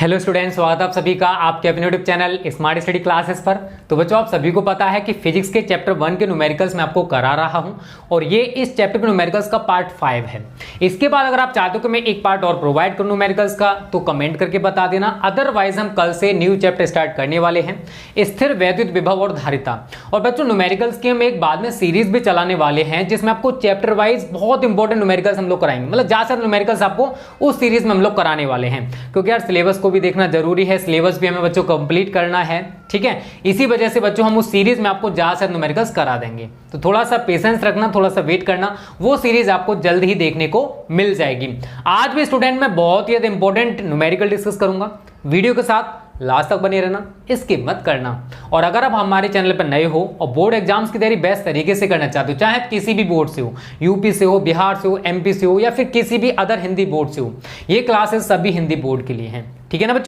Hello students, स्वागत है आप सभी का आपके अपने YouTube channel smart study classes पर। तो बच्चों, आप सभी को पता है कि फिजिक्स के चैप्टर 1 के न्यूमेरिकल्स मैं आपको करा रहा हूं और ये इस चैप्टर के न्यूमेरिकल्स का पार्ट 5 है। इसके बाद अगर आप चाहते हो कि मैं एक पार्ट और प्रोवाइड करूं न्यूमेरिकल्स का तो कमेंट करके बता देना। अदरवाइज हम कल से न्यू चैप्टर स्टार्ट करने वाले हैं, स्थिर वैद्युत विभव और धारिता। और बच्चों, न्यूमेरिकल्स की हम एक बाद में सीरीज भी चलाने वाले हैं जिसमें आपको चैप्टर वाइज बहुत इंपॉर्टेंट न्यूमेरिकल्स हम लोग कराएंगे। मतलब ज्यादा न्यूमेरिकल्स आपको उस सीरीज में हम लोग कराने वाले हैं, क्योंकि यार सिलेबस को भी देखना जरूरी है, सिलेबस भी हमें बच्चों कंप्लीट करना है। ठीक है, इसी वजह से बच्चों हम उस सीरीज में आपको ज्यादा से न्यूमेरिकल्स करा देंगे। तो थोड़ा सा पेशेंस रखना, थोड़ा सा वेट करना, वो सीरीज आपको जल्द ही देखने को मिल जाएगी। आज भी स्टूडेंट मैं बहुत ही इंपॉर्टेंट न्यूमेरिकल डिस्कस करूंगा। वीडियो के साथ लास्ट तक बने रहना, स्किप मत करना। और अगर आप हमारे चैनल पर नए हो और बोर्ड एग्जाम्स की तैयारी बेस्ट तरीके से करना चाहते हो, चाहे आप किसी भी बोर्ड से हो, यूपी से हो, बिहार से हो, एमपी से हो या फिर किसी भी अदर हिंदी बोर्ड से हो, ये क्लासेस सभी हिंदी बोर्ड के लिए हैं। ठीक है ना बच्चों?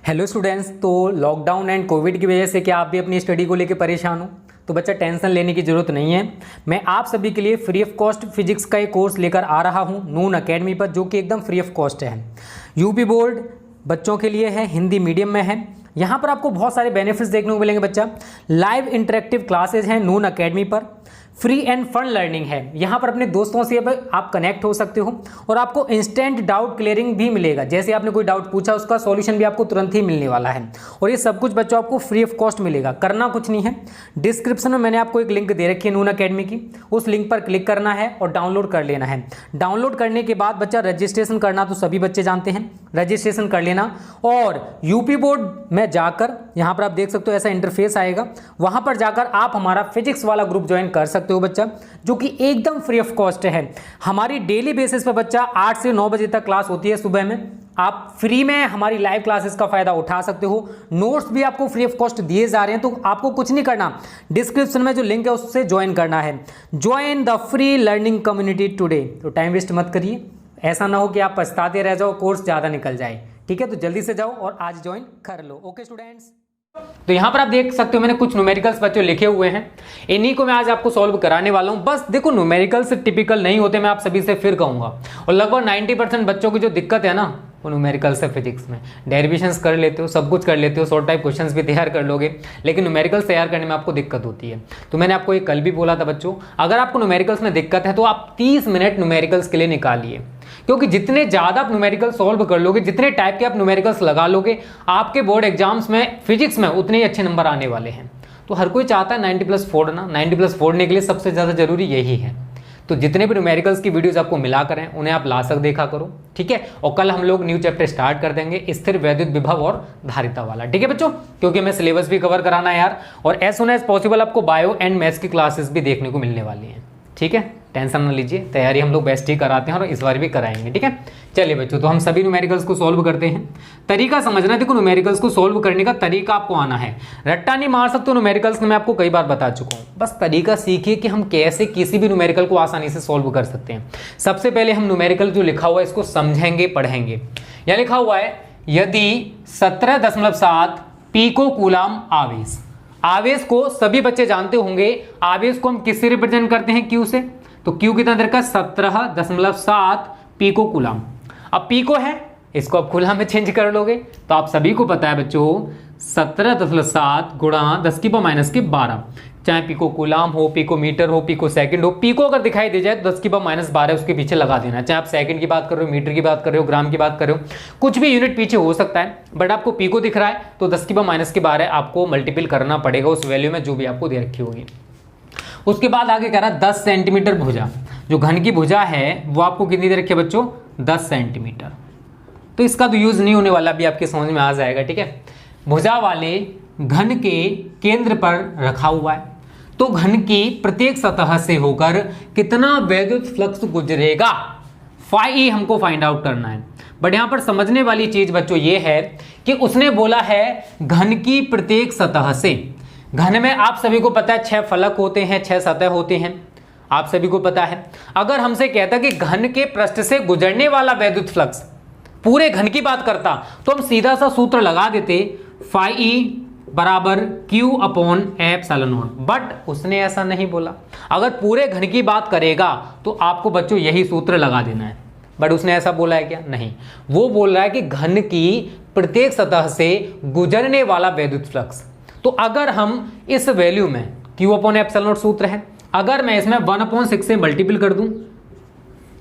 हेलो स्टूडेंट्स, तो लॉकडाउन एंड कोविड की वजह से क्या आप भी अपनी स्टडी को लेकर परेशान हो? तो बच्चा टेंशन लेने की जरूरत नहीं है। मैं आप सभी के लिए फ्री ऑफ कॉस्ट फिजिक्स का एक कोर्स लेकर आ रहा हूं नून अकेडमी पर, जो कि एकदम फ्री ऑफ कॉस्ट है। यूपी बोर्ड बच्चों के लिए है, हिंदी मीडियम में है। यहाँ पर आपको बहुत सारे बेनिफिट्स देखने को मिलेंगे बच्चा। लाइव इंटरेक्टिव क्लासेज हैं नून अकेडमी पर, फ्री एंड फन लर्निंग है। यहाँ पर अपने दोस्तों से आप कनेक्ट हो सकते हो और आपको इंस्टेंट डाउट क्लियरिंग भी मिलेगा। जैसे आपने कोई डाउट पूछा, उसका सॉल्यूशन भी आपको तुरंत ही मिलने वाला है। और ये सब कुछ बच्चों आपको फ्री ऑफ कॉस्ट मिलेगा, करना कुछ नहीं है। डिस्क्रिप्शन में मैंने आपको एक लिंक दे रखी है नून अकेडमी की, उस लिंक पर क्लिक करना है और डाउनलोड कर लेना है। डाउनलोड करने के बाद बच्चा रजिस्ट्रेशन करना तो सभी बच्चे जानते हैं, रजिस्ट्रेशन कर लेना। और यूपी बोर्ड में जाकर यहाँ पर आप देख सकते हो ऐसा इंटरफेस आएगा, वहाँ पर जाकर आप हमारा फिजिक्स वाला ग्रुप ज्वाइन कर सकते हो बच्चा, जो कि एकदम फ्री ऑफ कॉस्ट है। हमारी डेली बेसिस पर बच्चा 8 से 9 बजे तक क्लास होती है सुबह में। आप फ्री में हमारी लाइव क्लासेस का फायदा उठा सकते हो। नोट्स भी आपको फ्री ऑफ कॉस्ट दिए जा रहे हैं, तो आपको कुछ नहीं करना, डिस्क्रिप्शन में जो लिंक है उससे ज्वाइन करना है। Join the free learning community today. तो टाइम वेस्ट मत करिए, ऐसा ना हो कि आप पछताते रह जाओ, कोर्स ज़्यादा निकल जाए। ठीक है, तो जल्दी से जाओ और आज ज्वाइन कर लो। ओके स्टूडेंट्स, तो यहाँ पर आप देख सकते हो मैंने कुछ न्यूमेरिकल्स बच्चों लिखे हुए हैं, इन्हीं को मैं आज आपको सॉल्व कराने वाला हूँ। बस देखो, न्यूमेरिकल्स टिपिकल नहीं होते, मैं आप सभी से फिर कहूँगा। और लगभग 90% बच्चों की जो दिक्कत है ना, वो न्यूमेरिकल्स है। फिजिक्स में डेरिवेशंस कर लेते हो, सब कुछ कर लेते हो, शॉर्ट टाइप क्वेश्चंस भी तैयार कर लोगे, लेकिन न्यूमेरिकल्स तैयार करने में आपको दिक्कत होती है। तो मैंने आपको ये कल भी बोला था बच्चों, अगर आपको न्यूमेरिकल्स में दिक्कत है तो आप 30 मिनट न्यूमेरिकल्स के लिए निकालिए, क्योंकि जितने ज़्यादा आप न्यूमेरिकल सॉल्व कर लोगे, जितने टाइप के आप न्यूमेरिकल्स लगा लोगे, आपके बोर्ड एग्जाम्स में फिजिक्स में उतने ही अच्छे नंबर आने वाले हैं। तो हर कोई चाहता है 90+ फोड़ना, 90+ फोड़ने के लिए सबसे ज़्यादा जरूरी यही है। तो जितने भी न्यूमेरिकल्स की वीडियोस आपको मिला करें, उन्हें आप लास्ट तक देखा करो। ठीक है, और कल हम लोग न्यू चैप्टर स्टार्ट कर देंगे, स्थिर वैद्युत विभव और धारिता वाला। ठीक है बच्चों, क्योंकि हमें सिलेबस भी कवर कराना है यार, और एज सुन एज पॉसिबल आपको बायो एंड मैथ्स की क्लासेस भी देखने को मिलने वाली हैं। ठीक है, टेंशन ना लीजिए, तैयारी हम लोग बेस्ट ही कराते हैं और इस बार भी कराएंगे। ठीक है, चलिए बच्चों, तो हम सभी न्यूमेरिकल्स को सॉल्व करते हैं। तरीका समझना, देखो न्यूमेरिकल्स को सॉल्व करने का तरीका आपको आना है। रट्टा नहीं मार सकते न्यूमेरिकल्स, मैं आपको कई बार बता चुका हूँ। बस तरीका सीखिए कि हम कैसे किसी भी न्यूमेरिकल को आसानी से सॉल्व कर सकते हैं। सबसे पहले हम न्यूमेरिकल जो लिखा हुआ है इसको समझेंगे, पढ़ेंगे। यह लिखा हुआ है, यदि 17.7 पीको कूलाम आवेश। आवेश को सभी बच्चे जानते होंगे, आवेश को हम किससे रिप्रेजेंट करते हैं? क्यू से। तो क्यू कितना दर का? 17.7 पीको कूलाम। अब पीको है, इसको आप कूलाम में चेंज कर लोगे, तो आप सभी को पता है बच्चों 17.7 गुणा 10⁻⁻12, चाहे पिको कूलाम हो, पिको मीटर हो, पिको सेकंड हो। पिको अगर दिखाई दे जाए तो 10⁻12 उसके पीछे लगा देना, चाहे आप सेकंड की बात कर रहे हो, मीटर की बात कर रहे हो, ग्राम की बात कर रहे हो, कुछ भी यूनिट पीछे हो सकता है, बट आपको पिको दिख रहा है तो 10⁻12 आपको मल्टीपल करना पड़ेगा उस वैल्यू में जो भी आपको दे रखी होगी। उसके बाद आगे कह रहा है 10 सेंटीमीटर भुजा। जो घन की भुजा है वो आपको कितनी दे रखी है बच्चों? 10 सेंटीमीटर। तो इसका तो यूज नहीं होने वाला, भी आपके समझ में आ जाएगा। ठीक है, भुजा वाले घन के केंद्र पर रखा हुआ है, तो घन की प्रत्येक सतह से होकर कितना वैद्युत फ्लक्स गुजरेगा, फाई हमको फाइंड आउट करना है। बट यहां पर समझने वाली चीज बच्चों ये है कि उसने बोला है घन की प्रत्येक सतह से। घन में आप सभी को पता है 6 फलक होते हैं, 6 सतह होते हैं, आप सभी को पता है। अगर हमसे कहता कि घन के पृष्ठ से गुजरने वाला वैद्युत फ्लक्स, पूरे घन की बात करता, तो हम सीधा सा सूत्र लगा देते, फाई बराबर Q/ε0। बट उसने ऐसा नहीं बोला। अगर पूरे घन की बात करेगा तो आपको बच्चों यही सूत्र लगा देना है, बट उसने ऐसा बोला है क्या? नहीं, वो बोल रहा है कि घन की प्रत्येक सतह से गुजरने वाला वैद्युत फ्लक्स। तो अगर हम इस वैल्यू में Q/ε0 सूत्र है, अगर मैं इसमें 1/6 से मल्टीपल कर दूं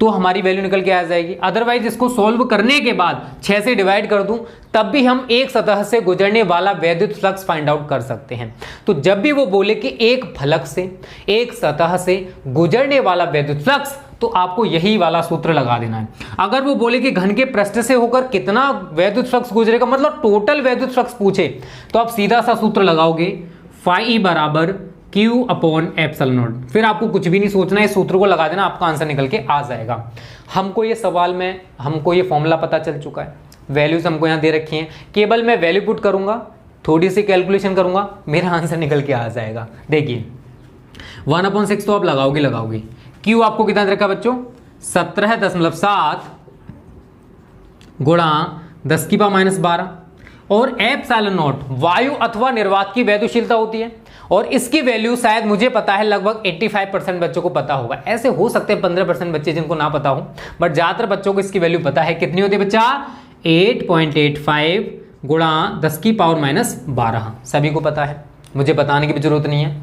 तो हमारी वैल्यू निकल के आ जाएगी। अदरवाइज इसको सॉल्व करने के बाद 6 से डिवाइड कर दूं तब भी हम एक सतह से गुजरने वाला वैद्युत फ्लक्स फाइंड आउट कर सकते हैं। तो जब भी वो बोले कि एक फलक से, एक सतह से गुजरने वाला वैद्युत फ्लक्स, तो आपको यही वाला सूत्र लगा देना है। अगर वो बोले कि घन के पृष्ठ से होकर कितना वैद्युत फ्लक्स गुजरेगा, मतलब टोटल वैद्युत फ्लक्स पूछे, तो आप सीधा सा सूत्र लगाओगे φE बराबर Q/ε0। फिर आपको कुछ भी नहीं सोचना है, इस सूत्र को लगा देना, आपका आंसर निकल के आ जाएगा। हमको ये सवाल में हमको ये फॉर्मूला पता चल चुका है, वैल्यूज हमको यहाँ दे रखी हैं, केवल मैं वैल्यू पुट करूंगा, थोड़ी सी कैलकुलेशन करूंगा, मेरा आंसर निकल के आ जाएगा। देखिए 1/6 तो आप लगाओगे। Q आपको कितना दे रखा बच्चों? 17.7 गुणा 10⁻⁻12 और ε0 वायु अथवा निर्वात की वैद्युशीलता होती है, और इसकी वैल्यू शायद मुझे पता है लगभग 85% बच्चों को पता होगा। ऐसे हो सकते हैं 15% बच्चे जिनको ना पता हो, बट ज्यादातर बच्चों को इसकी वैल्यू पता है। कितनी होती है बच्चा? 8.85 गुणा 10⁻12। सभी को पता है, मुझे बताने की भी जरूरत नहीं है।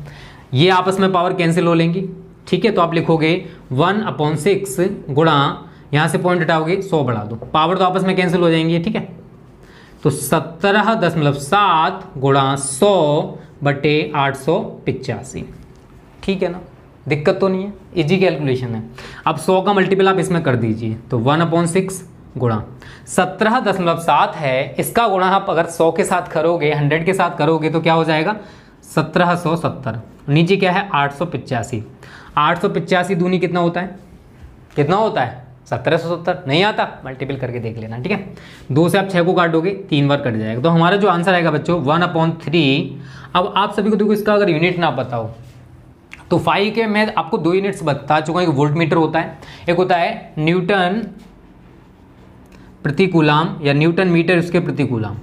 ये आपस में पावर कैंसिल हो लेंगी, ठीक है? तो आप लिखोगे 1/6 गुणा, यहां से पॉइंट हटाओगे 100 बढ़ा दो, पावर तो आपस में कैंसिल हो जाएंगी, ठीक है? तो 17.7 गुणा 100/885, ठीक है ना? दिक्कत तो नहीं है, इजी कैलकुलेशन है। अब 100 का मल्टीपल आप इसमें कर दीजिए, तो 1/6 गुणा 17.7 है, इसका गुणा आप अगर 100 के साथ करोगे, 100 के साथ करोगे तो क्या हो जाएगा? 1770। नीचे क्या है? 885। 885 दूनी कितना होता है? कितना होता है? 1770। नहीं आता? मल्टीपल करके देख लेना, ठीक है? 2 से आप 6 को काटोगे, 3 बार कट जाएगा। तो हमारा जो आंसर आएगा बच्चों 1/3। अब आप सभी को देखो, इसका अगर यूनिट ना पता हो तो फाई के मैं आपको 2 यूनिट्स बता चुका हूं। एक वोल्ट मीटर होता है, एक होता है न्यूटन प्रति कूलाम या न्यूटन मीटर उसके प्रति कूलाम।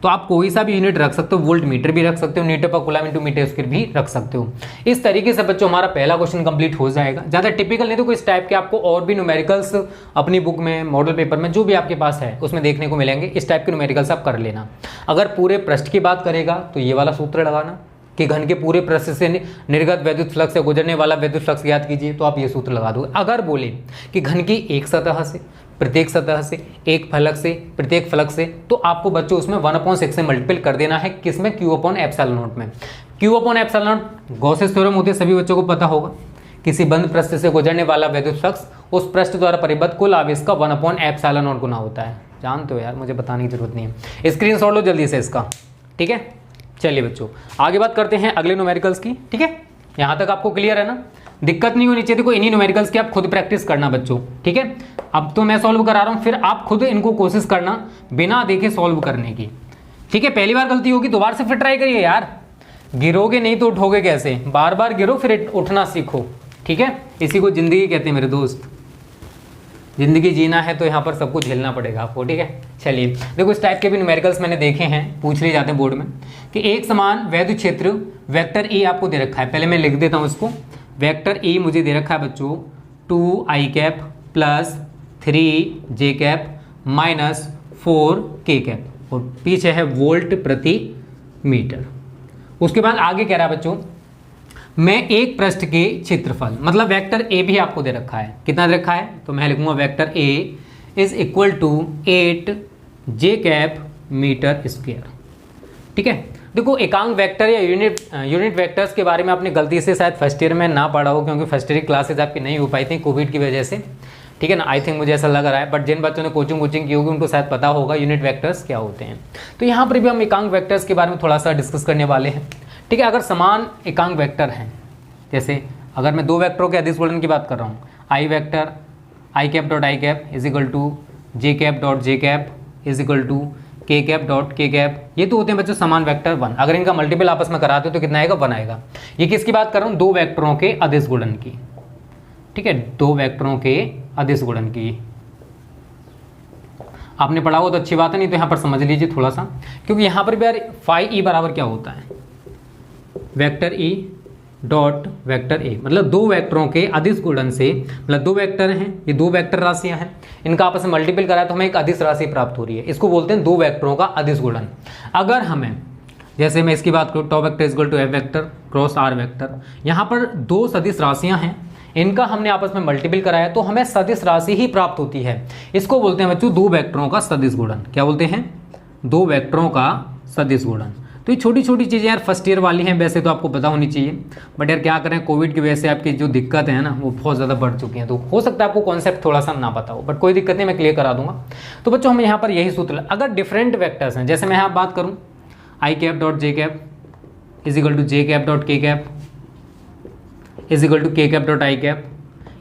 तो आप कोई सा भी यूनिट रख सकते हो, वोल्ट मीटर भी रख सकते हो, न्यूटन पर कूलाम इंटू मीटर स्क्वायर भी रख सकते हो। इस तरीके से बच्चों हमारा पहला क्वेश्चन कंप्लीट हो जाएगा। ज़्यादा टिपिकल नहीं तो कोई इस टाइप के आपको और भी न्यूमेरिकल्स अपनी बुक में, मॉडल पेपर में, जो भी आपके पास है उसमें देखने को मिलेंगे। इस टाइप के न्यूमेरिकल्स आप कर लेना। अगर पूरे पृष्ठ की बात करेगा तो ये वाला सूत्र लगाना कि घन के पूरे पृष्ठ से निर्गत वैद्युत फ्लक्स से गुजरने वाला वैद्युत फ्लक्स ज्ञात कीजिए, तो आप ये सूत्र लगा दोगे। अगर बोले कि घन की एक सतह से, प्रत्येक सतह से, एक फलक से, प्रत्येक फलक से, तो आपको बच्चों उसमें 1/6 से मल्टीपल कर देना है। किसमें? Q/ε0 में। Q/ε0 गॉसेस थ्योरम होते सभी बच्चों को पता होगा। किसी बंद पृष्ठ से गुजरने वाला वैद्युत फ्लक्स उस पृष्ठ द्वारा परिबद्ध कुल आवेश का 1/ε0 गुना होता है। जानते हो यार, मुझे बताने की जरूरत नहीं है। स्क्रीनशॉट लो जल्दी से इसका, ठीक है? चलिए बच्चों आगे बात करते हैं अगले न्यूमेरिकल्स की, ठीक है? यहां तक आपको क्लियर है ना? दिक्कत नहीं होनी चाहिए। देखो इन्हीं न्यूमेरिकल्स की आप खुद प्रैक्टिस करना बच्चों, ठीक है? अब तो मैं सॉल्व करा रहा हूं, फिर आप खुद इनको कोशिश करना बिना देखे सॉल्व करने की, ठीक है? पहली बार गलती होगी, दोबारा से फिर ट्राई करिए यार। गिरोगे नहीं तो उठोगे कैसे? बार बार गिरो फिर उठना सीखो, ठीक है? इसी को जिंदगी कहते हैं मेरे दोस्त। जिंदगी जीना है तो यहाँ पर सबको झेलना पड़ेगा आपको, ठीक है? चलिए देखो, इस टाइप के भी न्यूमेरिकल्स मैंने देखे हैं, पूछ लिए जाते हैं बोर्ड में कि एक समान वैद्युत क्षेत्र वेक्टर E आपको दे रखा है। पहले मैं लिख देता हूँ इसको। वेक्टर E मुझे दे रखा है बच्चों 2i plus 3j minus 4k, और पीछे है वोल्ट प्रति मीटर। उसके बाद आगे कह रहा है बच्चों मैं एक पृष्ठ के क्षेत्रफल, मतलब वेक्टर ए भी आपको दे रखा है। कितना दे रखा है? तो मैं लिखूंगा vector A is equal to 8j metre square, ठीक है? देखो एकांक वेक्टर या यूनिट वेक्टर्स के बारे में आपने गलती से शायद फर्स्ट ईयर में ना पढ़ा हो, क्योंकि फर्स्ट ईयर की क्लासेज आपकी नहीं हो पाई थी कोविड की वजह से, ठीक है ना? आई थिंक मुझे ऐसा लग रहा है, बट जिन बच्चों ने कोचिंग की होगी उनको शायद पता होगा यूनिट वेक्टर्स क्या होते हैं। तो यहाँ पर भी हम एकांक वेक्टर्स के बारे में थोड़ा सा डिस्कस करने वाले हैं, ठीक है? अगर समान एकांक वेक्टर हैं, जैसे अगर मैं 2 वेक्टरों के अदिश गुणन की बात कर रहा हूँ, I vector i cap dot I cap is equal to J cap dot J cap is equal to K cap dot K cap, ये तो होते हैं बच्चों समान वेक्टर 1। अगर इनका मल्टीपल आपस में कराते हो तो कितना आएगा? 1 आएगा। ये किसकी बात कर रहा हूँ? 2 वेक्टरों के अदिश गुणन की, ठीक है? 2 वेक्टरों के अदिश गुणन की। आपने पढ़ा हो तो अच्छी बात है, नहीं तो यहाँ पर समझ लीजिए थोड़ा सा, क्योंकि यहाँ पर भी यार फाई ई बराबर क्या होता है? Vector E dot vector A, मतलब दो वेक्टरों के अदिश गुणन से, मतलब दो वेक्टर हैं, ये दो वेक्टर राशियां हैं, इनका आपस में मल्टीपल कराया तो हमें एक अदिश राशि प्राप्त हो रही है, इसको बोलते हैं दो वेक्टरों का अदिश गुणन। अगर हमें, जैसे मैं इसकी बात करूँ, टॉप vector equal to F vector cross r vector, यहाँ पर दो सदिश राशियां हैं, इनका हमने आपस में मल्टीपल कराया तो हमें सदिश राशि ही प्राप्त होती है। इसको बोलते हैं बच्चों दो वेक्टरों का सदिश गुणन। क्या बोलते हैं? दो वेक्टरों का सदिश गुणन। तो ये छोटी छोटी चीज़ें यार फर्स्ट ईयर वाली हैं, वैसे तो आपको पता होनी चाहिए, बट यार क्या करें, कोविड की वजह से आपकी जो दिक्कत है ना वो बहुत ज़्यादा बढ़ चुकी हैं, तो हो सकता है आपको कॉन्सेप्ट थोड़ा सा ना पता हो, बट कोई दिक्कत नहीं, मैं क्लियर करा दूंगा। तो बच्चों हम यहाँ पर यही सूत्र, अगर डिफरेंट वेक्टर्स हैं, जैसे मैं यहाँ बात करूँ I cap dot J cap is equal to J cap dot K cap is equal to K cap dot I cap,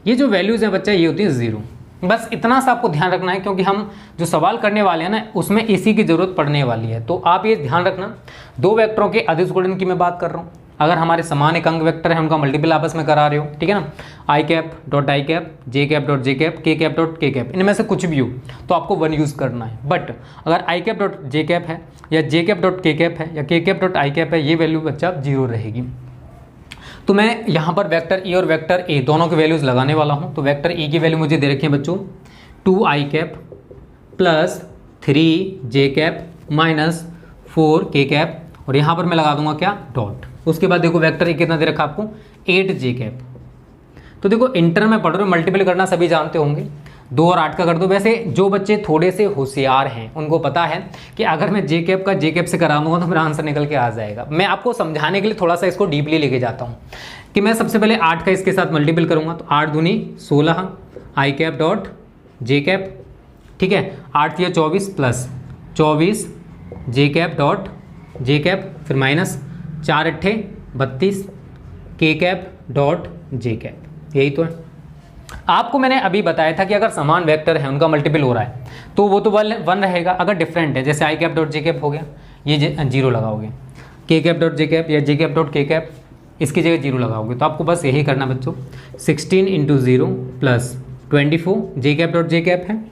ये जो वैल्यूज़ हैं बच्चा ये होती है जीरो। बस इतना सा आपको ध्यान रखना है, क्योंकि हम जो सवाल करने वाले हैं ना उसमें इसी की जरूरत पड़ने वाली है, तो आप ये ध्यान रखना। दो वेक्टरों के अदिश गुणन की मैं बात कर रहा हूँ, अगर हमारे समान एक अंक वेक्टर है उनका मल्टीपल आपस में करा रहे हो, ठीक है ना, I cap dot I cap, J cap dot J cap, K cap dot K cap, इनमें से कुछ भी हो तो आपको वन यूज़ करना है। बट अगर आई कैप डॉट जे कैप है या जे कैप डॉट के कैप है या के कैप डॉट आई कैप है, ये वैल्यू बच्चा जीरो रहेगी। तो मैं यहाँ पर वेक्टर ई और वेक्टर ए दोनों की वैल्यूज़ लगाने वाला हूँ। तो वेक्टर ई की वैल्यू मुझे दे रखी है बच्चों 2 आई कैप प्लस 3 जे कैप माइनस 4 के कैप, और यहाँ पर मैं लगा दूंगा क्या, डॉट। उसके बाद देखो वेक्टर ए कितना दे रखा आपको 8 जे कैप। तो देखो इंटर में पढ़ रहे हो, मल्टीपल करना सभी जानते होंगे, 2 और 8 का कर दो। वैसे जो बच्चे थोड़े से होशियार हैं उनको पता है कि अगर मैं जे कैप का जे कैप से करा दूंगा तो मेरा आंसर निकल के आ जाएगा। मैं आपको समझाने के लिए थोड़ा सा इसको डीपली लेके जाता हूँ कि मैं सबसे पहले 8 का इसके साथ मल्टीपल करूँगा, तो 8 दूनी 16 आई कैप डॉट जे कैप, ठीक है, 8 या 24 प्लस 24 जे कैप डॉट जे कैप, फिर माइनस 4 अट्ठे 32 के कैप डॉट जे कैप। यही तो है। आपको मैंने अभी बताया था कि अगर समान वेक्टर है उनका मल्टीपल हो रहा है तो वो तो वन रहेगा, अगर डिफरेंट है जैसे आई कैप डॉट जे कैप हो गया, ये जीरो लगाओगे, के कैप डॉट जे कैप या जे कैप डॉट के कैप इसकी जगह जीरो लगाओगे। तो आपको बस यही करना बच्चों, 16 इंटू 0 प्लस 24 जे कैप डॉट जे कैप है,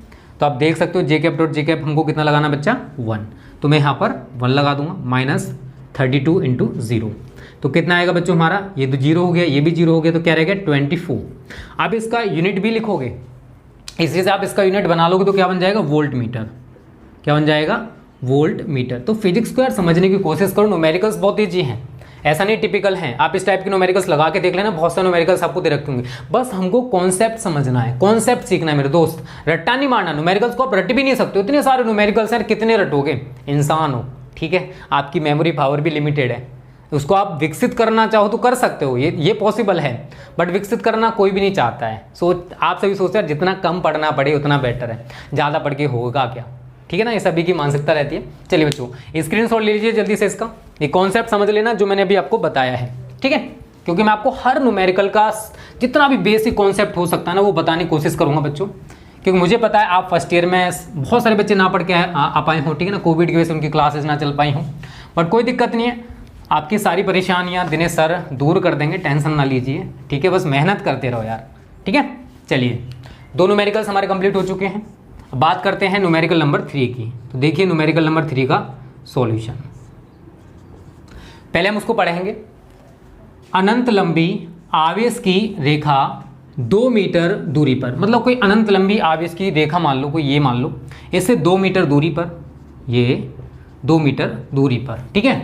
तो आप देख सकते हो जे कैप डॉट जे कैप हमको कितना लगाना बच्चा 1, तो मैं यहाँ पर 1 लगा दूंगा, माइनस 32 इंटू 0, तो कितना आएगा बच्चों हमारा, ये तो जीरो हो गया, ये भी जीरो हो गया, तो क्या रहेगा 24। आप इसका यूनिट भी लिखोगे, इसी से आप इसका यूनिट बना लोगे तो क्या बन जाएगा, वोल्ट मीटर। क्या बन जाएगा, वोल्ट मीटर। तो फिजिक्स को यार समझने की कोशिश करो, न्यूमेरिकल्स बहुत ईजी हैं, ऐसा नहीं टिपिकल हैं। आप इस टाइप के न्यूमेरिकल्स लगा के देख लेना, बहुत सारे न्यूमेरिकल्स आपको दे रखे होंगे, बस हमको कॉन्सेप्ट समझना है, कॉन्सेप्ट सीखना है मेरे दोस्त, रट्टा नहीं मारना। न्यूमेरिकल्स को आप रट भी नहीं सकते, इतने सारे न्यूमेरिकल्स हैं, कितने रटोगे, इंसान हो, ठीक है, आपकी मेमोरी पावर भी लिमिटेड है, उसको आप विकसित करना चाहो तो कर सकते हो, ये पॉसिबल है, बट विकसित करना कोई भी नहीं चाहता है। आप सभी सोचते हैं जितना कम पढ़ना पड़े उतना बेटर है, ज़्यादा पढ़ के होगा क्या, ठीक है ना, ये सभी की मानसिकता रहती है। चलिए बच्चों स्क्रीनशॉट ले लीजिए जल्दी से, इसका ये कॉन्सेप्ट समझ लेना जो मैंने अभी आपको बताया है, ठीक है, क्योंकि मैं आपको हर न्यूमेरिकल का जितना भी बेसिक कॉन्सेप्ट हो सकता है ना वो बताने की कोशिश करूँगा बच्चों, क्योंकि मुझे पता है आप फर्स्ट ईयर में बहुत सारे बच्चे ना पढ़ के आ पाए हों, ठीक है ना, कोविड की वजह से उनकी क्लासेस ना चल पाई हों, बट कोई दिक्कत नहीं है, आपकी सारी परेशानियां दिनेश सर दूर कर देंगे, टेंशन ना लीजिए, ठीक है, बस मेहनत करते रहो यार, ठीक है। चलिए 2 न्यूमेरिकल्स हमारे कंप्लीट हो चुके हैं, अब बात करते हैं न्यूमेरिकल नंबर 3 की। तो देखिए न्यूमेरिकल नंबर 3 का सॉल्यूशन, पहले हम उसको पढ़ेंगे। अनंत लंबी आवेश की रेखा 2 मीटर दूरी पर, मतलब कोई अनंत लंबी आवेश की रेखा मान लो, कोई ये मान लो, इससे 2 मीटर दूरी पर, ये 2 मीटर दूरी पर, ठीक है,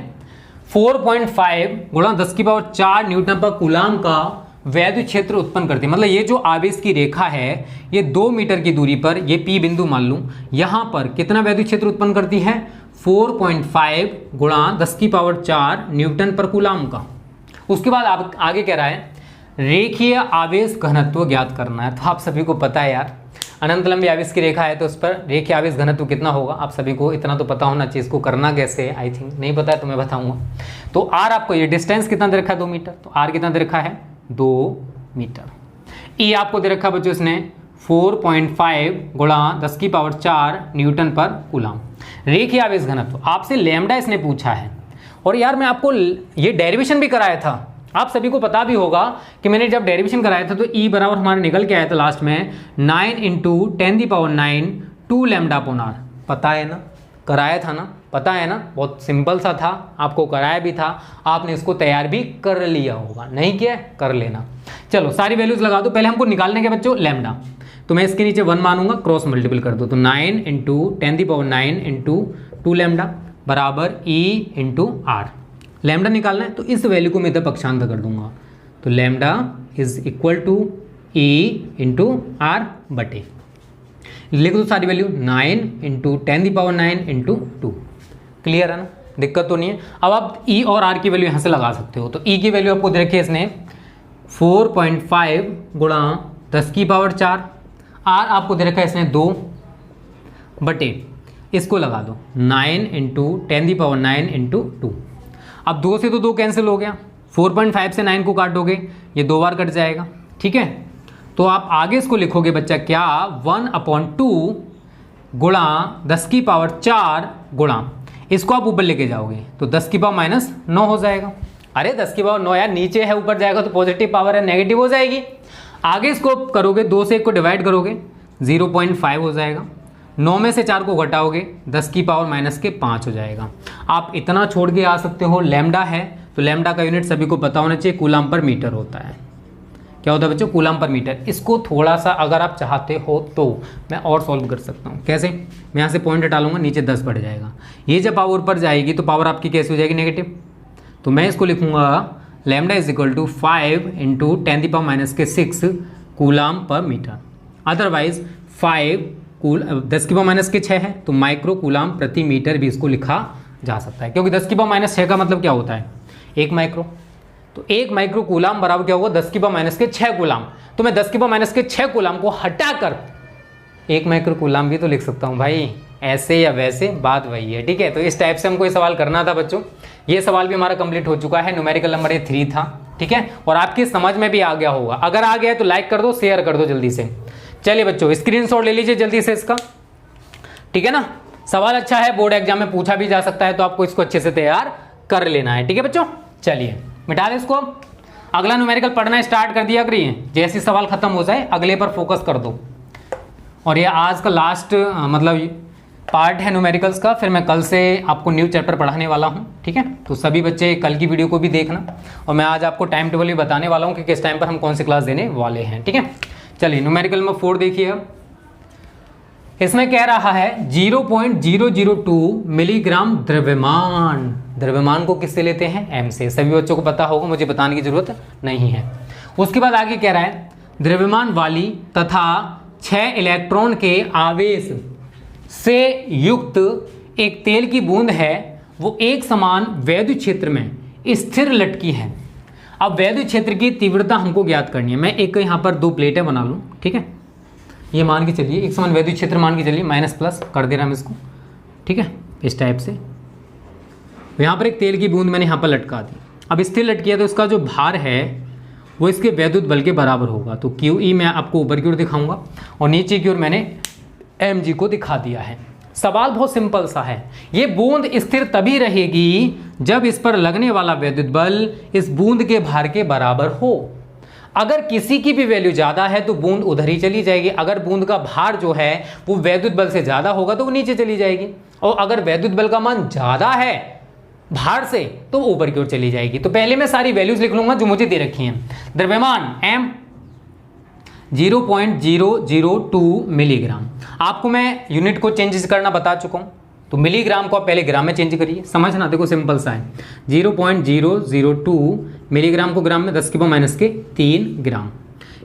4.5 गुणा 10 की पावर 4 न्यूटन पर कूलाम का वैद्युत क्षेत्र उत्पन्न करती है। मतलब ये जो आवेश की रेखा है ये 2 मीटर की दूरी पर, ये P बिंदु मान लूं, यहां पर कितना वैद्युत क्षेत्र उत्पन्न करती है, 4.5 गुणा 10 की पावर 4 न्यूटन पर कूलाम का। उसके बाद आप आगे कह रहा है रेखीय आवेश घनत्व ज्ञात करना है। तो आप सभी को पता है यार, अनंत लंबी आवेश की रेखा है तो उस पर रेखीय आवेश घनत्व कितना होगा, आप सभी को इतना तो पता होना चाहिए। इसको करना कैसे है, आई थिंक नहीं पता है तो मैं बताऊंगा। तो आर आपको, ये डिस्टेंस कितना दे रखा है 2 मीटर, तो आर कितना दे रखा है 2 मीटर। ई आपको दे रखा है बच्चों इसने 4.5 गुणा 10 की पावर 4 न्यूटन पर कूलाम। रेखीय आवेश घनत्व आपसे लैम्डा इसने पूछा है, और यार मैं आपको ये डेरिवेशन भी कराया था, आप सभी को पता भी होगा कि मैंने जब डेरिवेशन कराया था तो ई बराबर हमारा निकल के आया था लास्ट में 9 × 10⁹ 2 लैम्डा अपॉन आर, पता है ना, कराया था ना। पता है ना, बहुत सिंपल सा था, आपको कराया भी था, आपने इसको तैयार भी कर लिया होगा, नहीं किया कर लेना। चलो सारी वैल्यूज लगा दो। पहले हमको निकालने के बच्चों लैम्डा, तो मैं इसके नीचे 1 मानूंगा, क्रॉस मल्टीपल कर दो, तो 9 इंटू 10⁹ इंटू 2 लैम्डा बराबर E इंटू आर। लैम्डा निकालना है तो इस वैल्यू को मैं इधर पक्षांतर कर दूंगा, तो lambda is equal to E into R बटे, लिख दो सारी वैल्यू, 9 इंटू 10⁹ इंटू 2। क्लियर है ना, दिक्कत तो नहीं है। अब आप E और R की वैल्यू यहाँ से लगा सकते हो। तो E की वैल्यू आपको दे रखी है इसने 4.5 गुणा 10⁴, R आपको दे रखा है इसने 2 बटे, इसको लगा दो 9 इंटू 10⁹ इंटू 2। अब 2 से तो 2 कैंसिल हो गया, 4.5 से 9 को काटोगे ये 2 बार कट जाएगा, ठीक है। तो आप आगे इसको लिखोगे बच्चा क्या, 1/2 गुणा 10⁴ गुणा, इसको आप ऊपर लेके जाओगे तो 10⁻⁻9 हो जाएगा। अरे 10⁻9 यार नीचे है, ऊपर जाएगा तो पॉजिटिव पावर है, नेगेटिव हो जाएगी। आगे इसको करोगे 2 से 1 को डिवाइड करोगे 0.5 हो जाएगा, 9 में से 4 को घटाओगे 10⁻⁻5 हो जाएगा। आप इतना छोड़ के आ सकते हो, लैम्डा है तो लैम्डा का यूनिट सभी को पता होना चाहिए, कूलम पर मीटर होता है। क्या होता है बच्चों, कूलम पर मीटर। इसको थोड़ा सा अगर आप चाहते हो तो मैं और सॉल्व कर सकता हूँ। कैसे, मैं यहाँ से पॉइंट हटा लूँगा, नीचे 10 बढ़ जाएगा, ये जब पावर ऊपर जाएगी तो पावर आपकी कैसी हो जाएगी, नेगेटिव। तो मैं इसको लिखूँगा lambda is equal to 5 into 10⁻⁻6 coulomb per metre. Otherwise 5 10⁻�6 है तो माइक्रो कूलम प्रति मीटर भी इसको लिखा जा सकता है, क्योंकि 10⁻6 का मतलब क्या होता है, 1 माइक्रो। तो 1 माइक्रो कूलम बराबर क्या होगा, 10⁻6 कूलम। तो मैं 10⁻6 कूलम को हटाकर 1 माइक्रो कूलम भी तो लिख सकता हूँ भाई, ऐसे या वैसे बात वही है, ठीक है। तो इस टाइप से हमको ये सवाल करना था बच्चों। ये सवाल भी हमारा कंप्लीट हो चुका है, न्यूमेरिकल नंबर ये 3 था, ठीक है। और आपकी समझ में भी आ गया होगा, अगर आ गया है तो लाइक कर दो, शेयर कर दो जल्दी से। चलिए बच्चों स्क्रीनशॉट ले लीजिए जल्दी से इसका, ठीक है ना। सवाल अच्छा है, बोर्ड एग्जाम में पूछा भी जा सकता है, तो आपको इसको अच्छे से तैयार कर लेना है, ठीक है बच्चों। चलिए मिटा दें इसको, अगला न्यूमेरिकल पढ़ना स्टार्ट कर दिया करिए, जैसे सवाल खत्म हो जाए अगले पर फोकस कर दो। और ये आज का लास्ट मतलब पार्ट है न्यूमेरिकल्स का, फिर मैं कल से आपको न्यू चैप्टर पढ़ाने वाला हूँ, ठीक है। तो सभी बच्चे कल की वीडियो को भी देखना, और मैं आज आपको टाइम टेबल भी बताने वाला हूँ कि किस टाइम पर हम कौन सी क्लास देने वाले हैं, ठीक है। चलिए न्यूमेरिकल नंबर 4 देखिए, इसमें कह रहा है 0.002 मिलीग्राम द्रव्यमान। द्रव्यमान को किससे लेते हैं, एम से। सभी बच्चों को पता होगा, मुझे बताने की जरूरत नहीं है। उसके बाद आगे कह रहा है द्रव्यमान वाली तथा 6 इलेक्ट्रॉन के आवेश से युक्त एक तेल की बूंद है, वो एक समान वैद्युत क्षेत्र में स्थिर लटकी है। अब वैद्युत क्षेत्र की तीव्रता हमको ज्ञात करनी है। मैं एक यहाँ पर 2 प्लेटें बना लूँ, ठीक है। ये मान के चलिए एक समान वैद्युत क्षेत्र मान के चलिए, माइनस प्लस कर दे रहा हम इसको, ठीक है, इस टाइप से। यहाँ पर एक तेल की बूंद मैंने यहाँ पर लटका दी। अब स्थिर लटकी है तो इसका जो भार है वो इसके वैद्युत बल के बराबर होगा। तो QE मैं आपको ऊपर की ओर दिखाऊंगा और नीचे की ओर मैंने mg को दिखा दिया है। सवाल बहुत सिंपल सा है, ये बूंद स्थिर तभी रहेगी जब इस पर लगने वाला वैद्युत बल इस बूंद के भार के बराबर हो। अगर किसी की भी वैल्यू ज़्यादा है तो बूंद उधर ही चली जाएगी, अगर बूंद का भार जो है वो वैद्युत बल से ज़्यादा होगा तो वो नीचे चली जाएगी, और अगर वैद्युत बल का मान ज़्यादा है भार से तो ऊपर की ओर चली जाएगी। तो पहले मैं सारी वैल्यूज लिख लूंगा जो मुझे दे रखी हैं। द्रव्यमान m 0.002 मिलीग्राम, आपको मैं यूनिट को चेंज करना बता चुका हूँ, तो मिलीग्राम को आप पहले ग्राम में चेंज करिए, समझना, देखो सिंपल सा है। 0.002 मिलीग्राम को ग्राम में 10⁻³ ग्राम,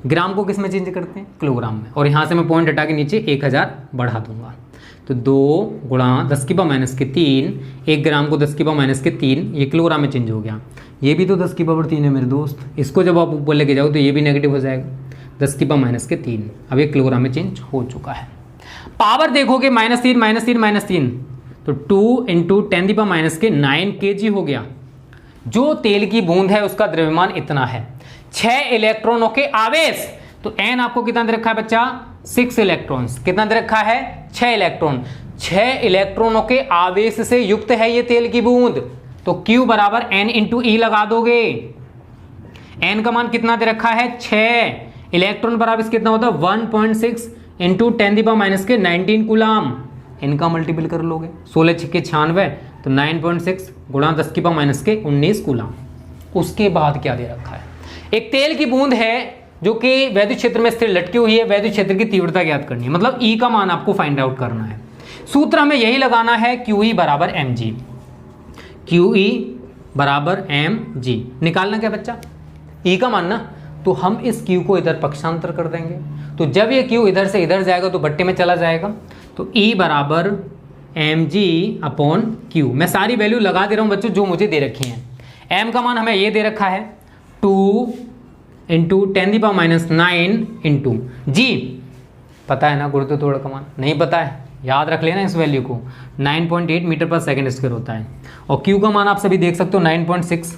ग्राम को किस में चेंज करते हैं, किलोग्राम में। और यहाँ से मैं पॉइंट हटा के नीचे 1000 बढ़ा दूंगा, तो 2 गुणा 10⁻³ 1 ग्राम को 10⁻³ ये किलोग्राम में चेंज हो गया। ये भी तो 10⁻³ है मेरे दोस्त, इसको जब आप ऊपर लेके जाओ तो ये भी नेगेटिव हो जाएगा, 10⁻³ अब ये किलोग्राम में चेंज हो चुका है। पावर देखोगे -3 तो 2 इंटू 10⁻⁹ kg हो गया। जो तेल की बूंद है उसका द्रव्यमान इतना है। 6 इलेक्ट्रॉनों के आवेश, तो n आपको कितना दे रखा है बच्चा, 6 इलेक्ट्रॉन्स। कितना दे रखा है, 6 इलेक्ट्रॉन। 6 इलेक्ट्रॉनों के आवेश से युक्त है ये तेल की बूंद, तो Q बराबर n इंटू E लगा दोगे। n का मान कितना दे रखा है, 6 इलेक्ट्रॉन बराबर कितना होता है 1.6 इंटू 10⁻⁹ कूलम। इनका मल्टीपल कर लोगे, 16 छिक्के 96, तो 9.6 गुणा 10 की पावर माइनस के 19 कूलम। उसके बाद क्या दे रखा है, एक तेल की बूंद है जो कि वैद्युत क्षेत्र में स्थिर लटकी हुई है, वैद्युत क्षेत्र की तीव्रता ज्ञात करनी है, मतलब E का मान आपको फाइंड आउट करना है। सूत्र हमें यही लगाना है, QE बराबर mg, QE बराबर mg। निकालना क्या बच्चा, E का मान ना, तो हम इस Q को इधर पक्षांतर कर देंगे, तो जब ये Q इधर से इधर जाएगा तो बट्टे में चला जाएगा, तो E बराबर mg अपॉन Q। मैं सारी वैल्यू लगा दे रहा हूँ बच्चों जो मुझे दे रखी हैं। m का मान हमें ये दे रखा है 2 इंटू 10⁻⁹ इंटू जी, पता है ना गुरुत्व त्वरण का मान, नहीं पता है याद रख लेना इस वैल्यू को, 9.8 मीटर पर सेकेंड स्क्वायर होता है। और Q का मान आप सभी देख सकते हो 9.6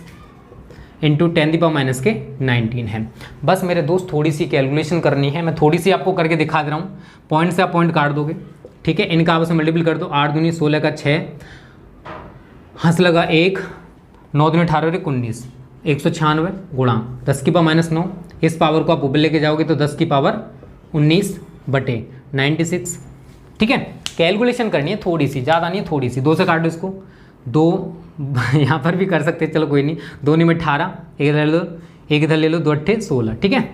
इंटू 10⁻⁹ है। बस मेरे दोस्त थोड़ी सी कैलकुलेशन करनी है, मैं थोड़ी सी आपको करके दिखा दे रहा हूँ, पॉइंट से आप पॉइंट काट दोगे, ठीक है। इनका आपस में मल्टीपल कर दो, 8 दूनी 16 का 6, हंस लगा 1, 9 दूनी 18 और 19, 196 गुणा 10 की पावर -9, इस पावर को आप ऊपर लेके जाओगे तो 10 की पावर 19 बटे 96, ठीक है। कैलकुलेशन करनी है थोड़ी सी, ज़्यादा नहीं है थोड़ी सी, 2 से काट दो इसको, 2 यहाँ पर भी कर सकते हैं, चलो कोई नहीं, 2 में 18, एक इधर ले लो, एक इधर ले लो, 2 अट्ठे 16, ठीक है,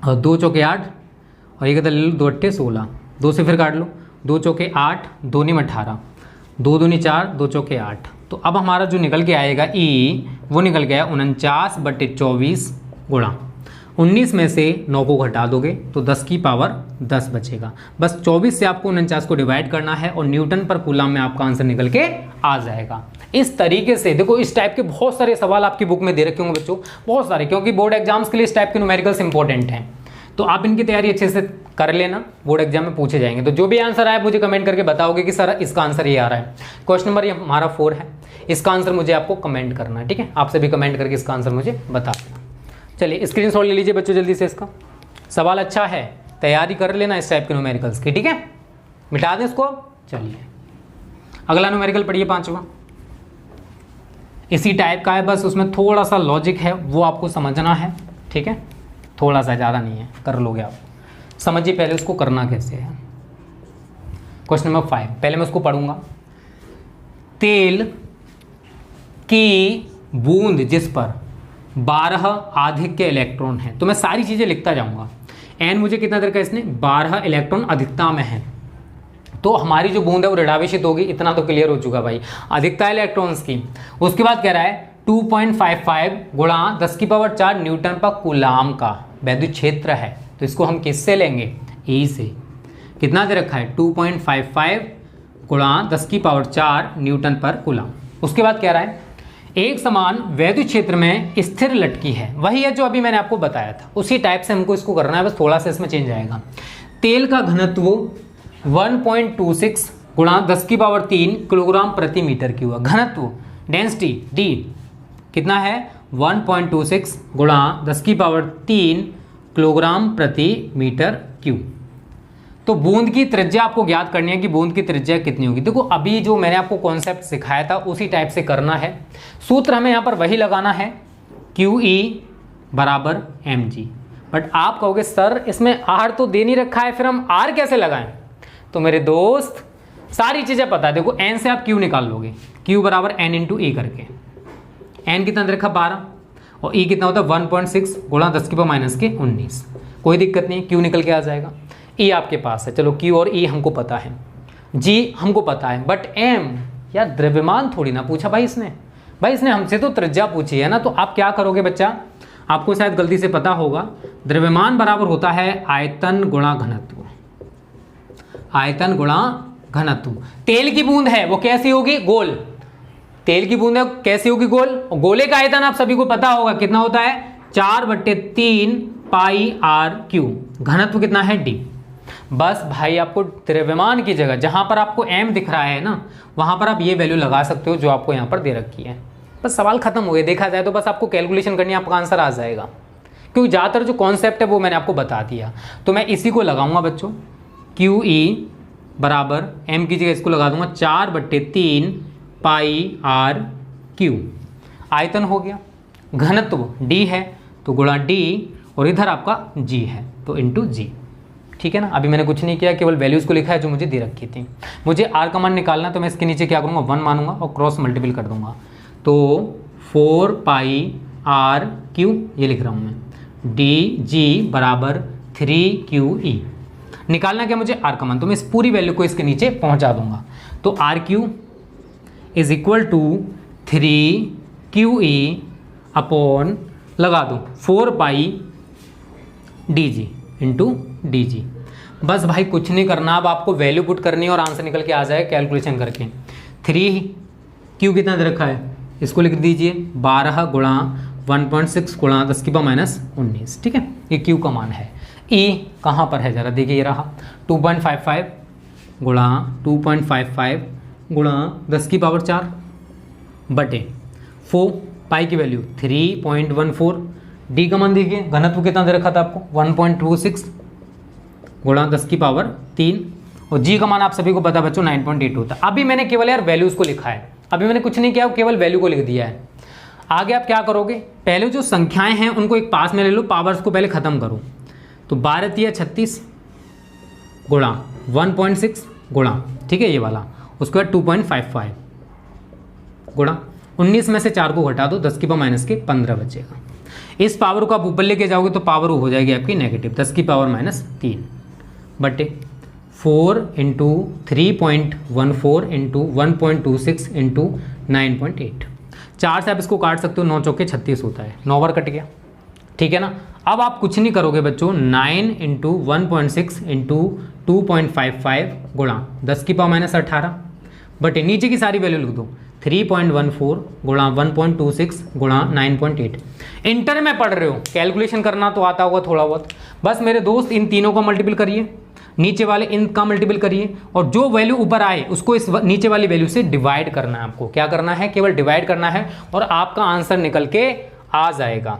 और 2 चौके 8 और एक इधर ले लो, 2 अट्ठे 16, 2 से फिर काट लो, 2 चौके 8, 2 में 18, 2 दूनी 4, 2 चौके 8, तो अब हमारा जो निकल के आएगा E, वो निकल गया 49/24 गुणा 19 में से 9 को घटा दोगे तो 10 की पावर 10 बचेगा। बस 24 से आपको 49 को डिवाइड करना है और न्यूटन पर कूलम में आपका आंसर निकल के आ जाएगा। इस तरीके से देखो, इस टाइप के बहुत सारे सवाल आपकी बुक में दे रखे होंगे बच्चों, बहुत सारे, क्योंकि बोर्ड एग्जाम्स के लिए इस टाइप के न्यूमेरिकल्स इंपॉर्टेंट हैं, तो आप इनकी तैयारी अच्छे से कर लेना, बोर्ड एग्जाम में पूछे जाएंगे। तो जो भी आंसर आए मुझे कमेंट करके बताओगे कि सर इसका आंसर ये आ रहा है। क्वेश्चन नंबर ये हमारा 4 है, इसका आंसर मुझे आपको कमेंट करना है, ठीक है। आप सभी कमेंट करके इसका आंसर मुझे बता देना। चलिए स्क्रीनशॉट ले लीजिए बच्चों जल्दी से, इसका सवाल अच्छा है, तैयारी कर लेना इस टाइप के न्यूमेरिकल्स की, ठीक है। मिटा दें इसको। चलिए अगला न्यूमेरिकल पढ़िए, 5वां, इसी टाइप का है, बस उसमें थोड़ा सा लॉजिक है वो आपको समझना है, ठीक है, थोड़ा सा, ज़्यादा नहीं है, कर लोगे आप। समझिए पहले उसको करना कैसे है। क्वेश्चन नंबर 5, पहले मैं उसको पढ़ूंगा। तेल की बूंद जिस पर 12 अधिक के इलेक्ट्रॉन हैं, तो मैं सारी चीज़ें लिखता जाऊंगा। एन मुझे कितना दर का, इसने 12 इलेक्ट्रॉन अधिकता में है, तो हमारी जो बूंद है वो ऋणावेशित होगी, इतना तो क्लियर हो चुका भाई, अधिकता इलेक्ट्रॉन्स की। उसके बाद कह रहा है 2.55 गुणा 10 की पावर 4 न्यूटन पर कूलाम का वैद्युत क्षेत्र है, तो इसको हम किससे लेंगे, E से। कितना दे रखा है, 2.55 गुणा 10 की पावर 4 न्यूटन पर कूलाम। उसके बाद कह रहा है एक समान वैद्युत क्षेत्र में स्थिर लटकी है, वही है जो अभी मैंने आपको बताया था, उसी टाइप से हमको इसको करना है, बस थोड़ा सा इसमें चेंज आएगा। तेल का घनत्व 1.26 गुणा 10 की पावर 3 किलोग्राम प्रति मीटर क्यूब है। घनत्व डेंसिटी D कितना है, 1.26 गुणा 10 की पावर 3 किलोग्राम प्रति मीटर क्यूब। तो बूंद की त्रिज्या आपको ज्ञात करनी है कि बूंद की त्रिज्या कितनी होगी। देखो अभी जो मैंने आपको कॉन्सेप्ट सिखाया था उसी टाइप से करना है, सूत्र हमें यहाँ पर वही लगाना है, QE बराबर mg। बट आप कहोगे सर इसमें R तो दे नहीं रखा है, फिर हम R कैसे लगाएं। तो मेरे दोस्त सारी चीज़ें पता है, देखो n से आप Q निकाल लोगे, Q बराबर n इंटू E करके, n कितना दे रखा 12 और E कितना होता है 1.6 गुणा 10 की पावर माइनस के 19। कोई दिक्कत नहीं, Q निकल के आ जाएगा। E आपके पास है, चलो Q और E हमको पता है, G हमको पता है, बट M यार द्रव्यमान थोड़ी ना पूछा भाई इसने हमसे तो त्रिज्या पूछी है ना। तो आप क्या करोगे बच्चा, आपको शायद गलती से पता होगा, द्रव्यमान बराबर होता है आयतन गुणा घनत्व, आयतन गुणा घनत्व। तेल की बूंद है वो कैसी होगी, गोल, तेल की बूंद है कैसी होगी, गोल। और गोले का आयतन आप सभी को पता होगा कितना होता है, 4/3 पाई r क्यूब। घनत्व कितना है d। बस भाई आपको द्रव्यमान की जगह जहां पर आपको m दिख रहा है ना, वहां पर आप ये वैल्यू लगा सकते हो जो आपको यहां पर दे रखी है। बस सवाल खत्म हो गया, देखा जाए तो बस आपको कैलकुलेशन करनी है, आपका आंसर आ जाएगा, क्योंकि ज़्यादातर जो कॉन्सेप्ट है वो मैंने आपको बता दिया। तो मैं इसी को लगाऊंगा बच्चों, QE बराबर m की जगह इसको लगा दूंगा 4/3 पाई r क्यूब। आयतन हो गया, घनत्व d है तो गुणा d, और इधर आपका g है तो इंटू g। ठीक है ना। अभी मैंने कुछ नहीं किया, केवल वैल्यूज़ को लिखा है जो मुझे दे रखी थी। मुझे आर का मान निकालना, तो मैं इसके नीचे क्या करूँगा, 1 मानूंगा और क्रॉस मल्टीपल कर दूंगा। तो 4 पाई आर क्यू, ये लिख रहा हूँ मैं, डी जी बराबर 3QE। निकालना क्या मुझे, आर का मान, तो मैं इस पूरी वैल्यू को इसके नीचे पहुँचा दूंगा। तो R Q is equal to 3QE upon, लगा दूँ 4 pi D G into D G. बस भाई कुछ नहीं करना, अब आपको वैल्यू पुट करनी है और आंसर निकल के आ जाए कैलकुलेशन करके। 3Q कितना दे रखा है, इसको लिख दीजिए 12 गुणा 1.6 गुणा 10 की पावर -19, ठीक है, ये Q का मान है। E कहाँ पर है जरा देखिए, ये रहा 2.55 गुणा 2.55 गुणा 10 की पावर 4 बटे 4, पाई की वैल्यू 3.14। डी का मान देखिए, घनत्व कितना दे रखा था आपको 1.26 गुणा 10 की पावर 3, और जी का मान आप सभी को पता बच्चों 9.8 होता है। अभी मैंने केवल यार वैल्यूज़ को लिखा है, अभी मैंने कुछ नहीं किया, केवल वैल्यू को लिख दिया है। आगे आप क्या करोगे, पहले जो संख्याएं हैं उनको एक पास में ले लो, पावर्स को पहले ख़त्म करो। तो 12 36 गुणा 1.6 गुणा, ठीक है ये वाला, उसके बाद 2.55 गुणा 19 में से 4 को घटा दो, 10 की पावर -15 बचेगा। इस पावर को आप ऊपर लेके जाओगे तो पावर हो जाएगी आपकी नेगेटिव, 10 की पावर -3 बटे 4 इंटू 3.14 इंटू 1.26 इंटू 9.8। 4 से आप इसको काट सकते हो, 9 चौके 36 होता है, 9 बार कट गया, ठीक है ना। अब आप कुछ नहीं करोगे बच्चों, 9 इंटू 1.6 इंटू 2.55 गुणा 10 की पावर -18 बटे नीचे की सारी वैल्यू लिख दो, 3.14 गुणा 1.26 गुणा 9.8। इंटर में पढ़ रहे हो, कैलकुलेशन करना तो आता होगा थोड़ा बहुत। बस मेरे दोस्त इन तीनों का मल्टीपल करिए, नीचे वाले इनका मल्टीपल करिए, और जो वैल्यू ऊपर आए उसको इस नीचे वाली वैल्यू से डिवाइड करना है। आपको क्या करना है, केवल डिवाइड करना है और आपका आंसर निकल के आ जाएगा।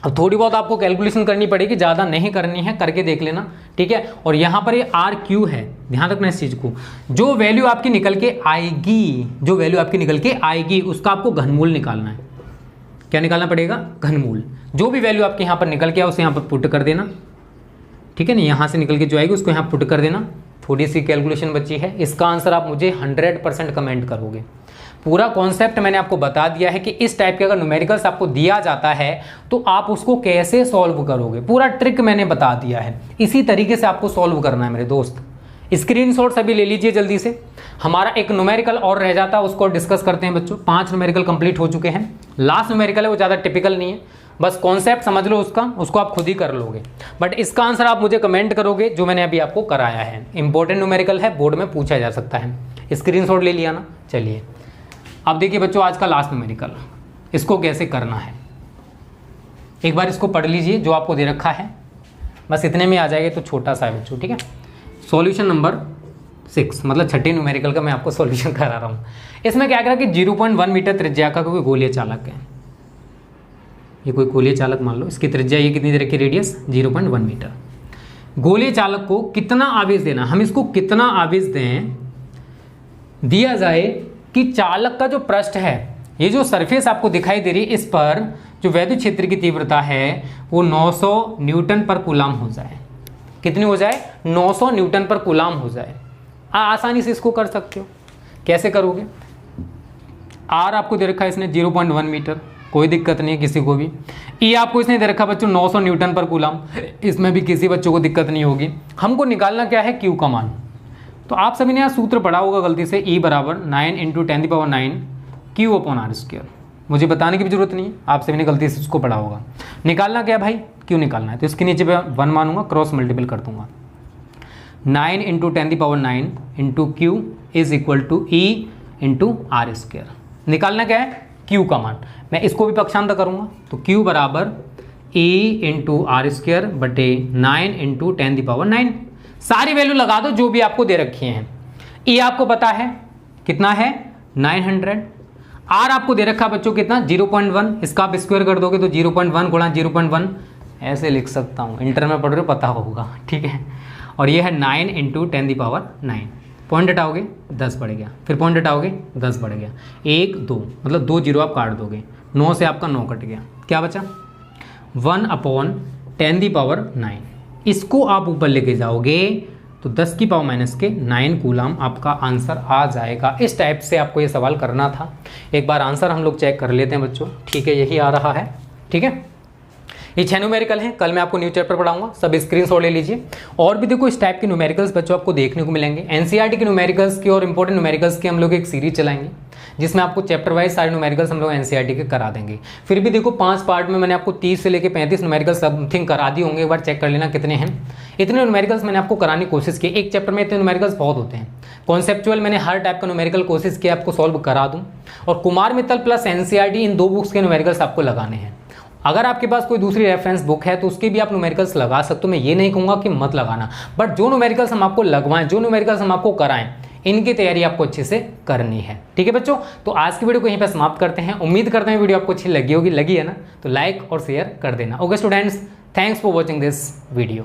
अब थोड़ी बहुत आपको कैलकुलेशन करनी पड़ेगी, ज़्यादा नहीं करनी है, करके देख लेना, ठीक है। और यहाँ पर ये आर क्यू है, ध्यान रखना इस चीज़ को। जो वैल्यू आपकी निकल के आएगी, जो वैल्यू आपकी निकल के आएगी उसका आपको घनमूल निकालना है। क्या निकालना पड़ेगा, घनमूल। जो भी वैल्यू आपके यहाँ पर निकल के आए उसे यहाँ पर पुट कर देना, ठीक है ना। यहाँ से निकल के जो आएगी उसको यहाँ पुट कर देना। थोड़ी सी कैलकुलेशन बची है, इसका आंसर आप मुझे 100% कमेंट करोगे। पूरा कॉन्सेप्ट मैंने आपको बता दिया है कि इस टाइप के अगर न्यूमेरिकल्स आपको दिया जाता है तो आप उसको कैसे सॉल्व करोगे, पूरा ट्रिक मैंने बता दिया है। इसी तरीके से आपको सॉल्व करना है मेरे दोस्त। स्क्रीनशॉट सभी ले लीजिए जल्दी से। हमारा एक न्यूमेरिकल और रह जाता है, उसको डिस्कस करते हैं बच्चों। 5 न्यूमेरिकल कंप्लीट हो चुके हैं। लास्ट न्यूमेरिकल है वो ज़्यादा टिपिकल नहीं है, बस कॉन्सेप्ट समझ लो उसका, उसको आप खुद ही कर लोगे। बट इसका आंसर आप मुझे कमेंट करोगे जो मैंने अभी आपको कराया है। इंपॉर्टेंट न्यूमेरिकल है, बोर्ड में पूछा जा सकता है। स्क्रीनशॉट ले लिया ना। चलिए अब देखिए बच्चों, आज का लास्ट न्यूमेरिकल, इसको कैसे करना है एक बार इसको पढ़ लीजिए जो आपको दे रखा है। बस इतने में आ जाएगा, तो छोटा सा है बच्चों, ठीक है। सॉल्यूशन नंबर 6, मतलब छठी न्यूमेरिकल का मैं आपको सॉल्यूशन करा रहा हूँ। इसमें क्या करा कि 0.1 मीटर त्रिज्या का कोई गोलीय चालक है। ये कोई गोलीय चालक मान लो, इसकी त्रिज्या ये कितनी दे रखी, रेडियस 0.1 मीटर। गोलीय चालक को कितना आवेश देना, हम इसको कितना आवेश दें, दिया जाए कि चालक का जो पृष्ठ है, ये जो सरफेस आपको दिखाई दे रही है, इस पर जो वैद्युत क्षेत्र की तीव्रता है वो 900 न्यूटन पर कूलाम हो जाए। कितनी हो जाए, 900 न्यूटन पर कूलाम हो जाए। आसानी से इसको कर सकते हो। कैसे करोगे, आर आपको दे रखा है इसने 0.1 मीटर, कोई दिक्कत नहीं है किसी को भी। ई आपको इसने दे रखा बच्चों 900 न्यूटन पर कूलाम, इसमें भी किसी बच्चों को दिक्कत नहीं होगी। हमको निकालना क्या है, क्यू का मान। तो आप सभी ने यहाँ सूत्र पढ़ा होगा गलती से, E बराबर 9 × 10⁹ Q/r²। मुझे बताने की भी जरूरत नहीं है, आप सभी ने गलती से उसको पढ़ा होगा। निकालना क्या है भाई, क्यू निकालना है। तो इसके नीचे पे 1 मानूंगा, क्रॉस मल्टीपल कर दूंगा। 9 × 10⁹ Q = E × r²। निकालना क्या है, क्यू का मान। मैं इसको भी पक्षांतर करूंगा, तो Q बराबर E × r² बटे 9 × 10⁹। सारी वैल्यू लगा दो जो भी आपको दे रखी हैं। E आपको पता है कितना है, 900। R आपको दे रखा बच्चों कितना, 0.1। इसका आप स्क्वायर कर दोगे तो 0.1 गुणा 0.1 ऐसे लिख सकता हूँ, इंटर में पढ़ रहे हो पता होगा, ठीक है। और ये है 9 × 10⁹। पॉइंट हटाओगे 10 बढ़ गया, फिर पॉइंट हटाओगे 10 बढ़ गया, 1 2 मतलब 2 जीरो आप काट दोगे, 9 से आपका 9 कट गया, क्या बचा 1/10⁹। इसको आप ऊपर लेके जाओगे तो 10 की पावर माइनस के 9 कूलम आपका आंसर आ जाएगा। इस टाइप से आपको ये सवाल करना था। एक बार आंसर हम लोग चेक कर लेते हैं बच्चों। ठीक है, यही आ रहा है। ठीक है, ये 6 न्यूमेरिकल हैं। कल मैं आपको न्यू चैप्टर पढ़ाऊंगा, सब स्क्रीनशॉट ले लीजिए। और भी देखो इस टाइप के न्यूमेरिकल्स बच्चों आपको देखने को मिलेंगे। एनसीईआरटी के न्यूमेरिकल्स की और इंपॉर्टेंट न्यूमेरिकल्स की हम लोग एक सीरीज चलाएंगे जिसमें आपको चैप्टर वाइज सारे न्यूमेरिकल्स हम लोग एनसीईआरटी के करा देंगे। फिर भी देखो 5 पार्ट में मैंने आपको 30 से लेकर 35 न्यूमेरिकल्स समथिंग करा दिए होंगे। एक बार चेक कर लेना कितने हैं। इतने न्यूमेरिकल्स मैंने आपको कराने की कोशिश की। एक चैप्टर में इतने न्यूमेरिकल्स बहुत होते हैं। कॉन्सेप्चुअल मैंने हर टाइप का न्यूमेरिकल कोशिश की आपको सॉल्व करा दूं। और कुमार मित्तल प्लस एनसीईआरटी इन 2 बुक्स के न्यूमेरिकल्स आपको लगाने हैं। अगर आपके पास कोई दूसरी रेफरेंस बुक है तो उसके भी आप न्यूमेरिकल्स लगा सकते हो। मैं ये नहीं कहूँगा कि मत लगाना, बट जो न्यूमेरिकल्स हम आपको लगवाएं, जो न्यूमेरिकल्स हम आपको कराएं, इनकी तैयारी आपको अच्छे से करनी है। ठीक है बच्चों, तो आज की वीडियो को यहीं पर समाप्त करते हैं। उम्मीद करते हैं वीडियो आपको अच्छी लगी होगी। लगी है ना, तो लाइक और शेयर कर देना। Okay students, thanks for watching this video.